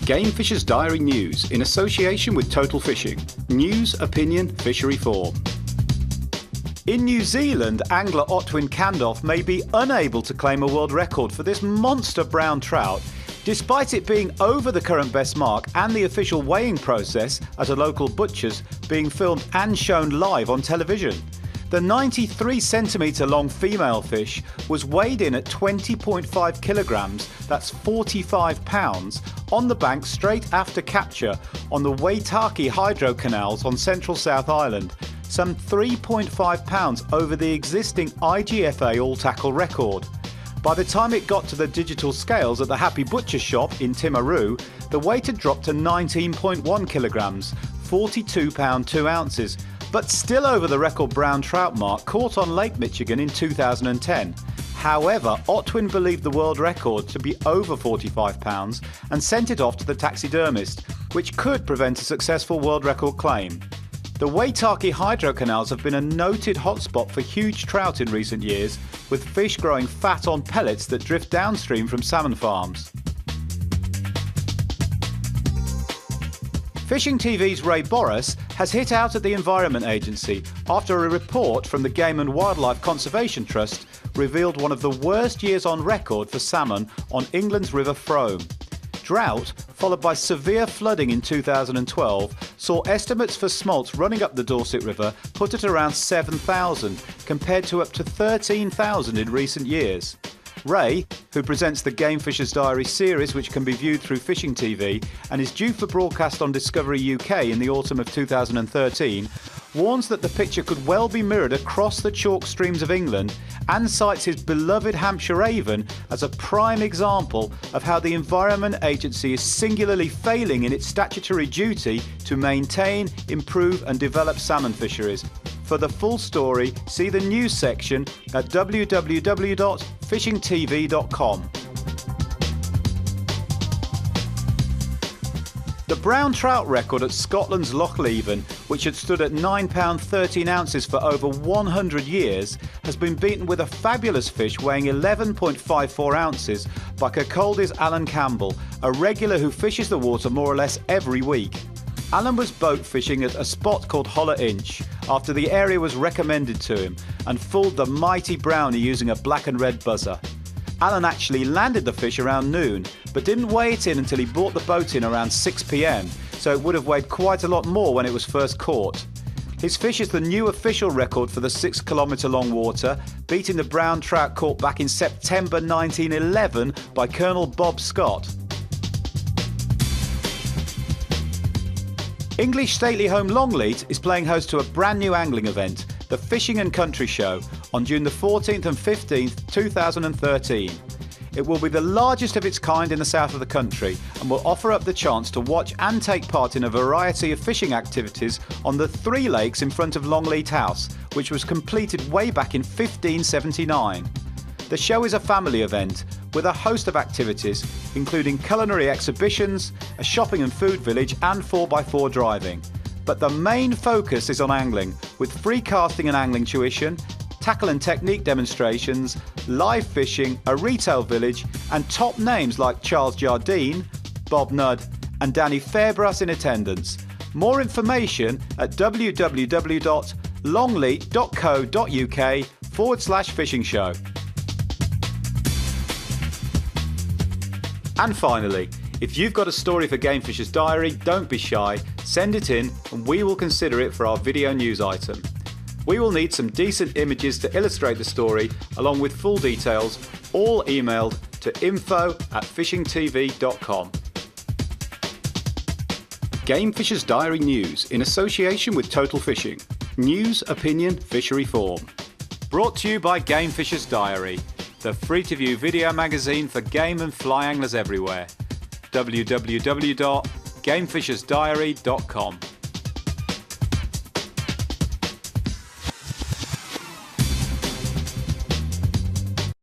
Game Fisher's Diary News in association with Total Fishing. News, opinion, fishery form. In New Zealand, angler Otwin Candoff may be unable to claim a world record for this monster brown trout, despite it being over the current best mark and the official weighing process at a local butcher's being filmed and shown live on television. The 93 centimetre long female fish was weighed in at 20.5 kilograms, that's 45 pounds, on the bank straight after capture on the Waitaki hydro canals on central South Island, some 3.5 pounds over the existing IGFA all-tackle record. By the time it got to the digital scales at the Happy Butcher shop in Timaru, the weight had dropped to 19.1 kilograms, 42 pound 2 ounces, but still over the record brown trout mark caught on Lake Michigan in 2010. However, Otwin believed the world record to be over 45 pounds and sent it off to the taxidermist, which could prevent a successful world record claim. The Waitaki hydro canals have been a noted hotspot for huge trout in recent years, with fish growing fat on pellets that drift downstream from salmon farms. Fishing TV's Ray Boris has hit out at the Environment Agency after a report from the Game and Wildlife Conservation Trust revealed one of the worst years on record for salmon on England's River Frome. Drought, followed by severe flooding in 2012, saw estimates for smolts running up the Dorset River put at around 7,000, compared to up to 13,000 in recent years. Ray, who presents the Game Fisher's Diary series, which can be viewed through Fishing TV and is due for broadcast on Discovery UK in the autumn of 2013, warns that the picture could well be mirrored across the chalk streams of England and cites his beloved Hampshire Avon as a prime example of how the Environment Agency is singularly failing in its statutory duty to maintain, improve and develop salmon fisheries. For the full story, see the news section at www.fishingtv.com. The brown trout record at Scotland's Loch Leven, which had stood at £9 13 ounces for over 100 years, has been beaten with a fabulous fish weighing 11.54 ounces by Kirkcaldy's Alan Campbell, a regular who fishes the water more or less every week. Alan was boat fishing at a spot called Holler Inch after the area was recommended to him and fooled the mighty brownie using a black and red buzzer. Alan actually landed the fish around noon, but didn't weigh it in until he brought the boat in around 6 p.m, so it would have weighed quite a lot more when it was first caught. His fish is the new official record for the 6-kilometre long water, beating the brown trout caught back in September 1911 by Colonel Bob Scott. English stately home Longleat is playing host to a brand new angling event, the Fishing and Country Show, on June the 14th and 15th, 2013. It will be the largest of its kind in the south of the country and will offer up the chance to watch and take part in a variety of fishing activities on the 3 lakes in front of Longleat House, which was completed way back in 1579. The show is a family event with a host of activities, including culinary exhibitions, a shopping and food village and 4x4 driving. But the main focus is on angling, with free casting and angling tuition, tackle and technique demonstrations, live fishing, a retail village and top names like Charles Jardine, Bob Nudd and Danny Fairbrass in attendance. More information at www.longleat.co.uk/fishing show. And finally, if you've got a story for Game Fisher's Diary, don't be shy, send it in and we will consider it for our video news item. We will need some decent images to illustrate the story, along with full details, all emailed to info@fishingtv.com. Game Fisher's Diary News in association with Total Fishing. News, opinion, fishery form. Brought to you by Game Fisher's Diary, the free-to-view video magazine for game and fly anglers everywhere. www.gamefishersdiary.com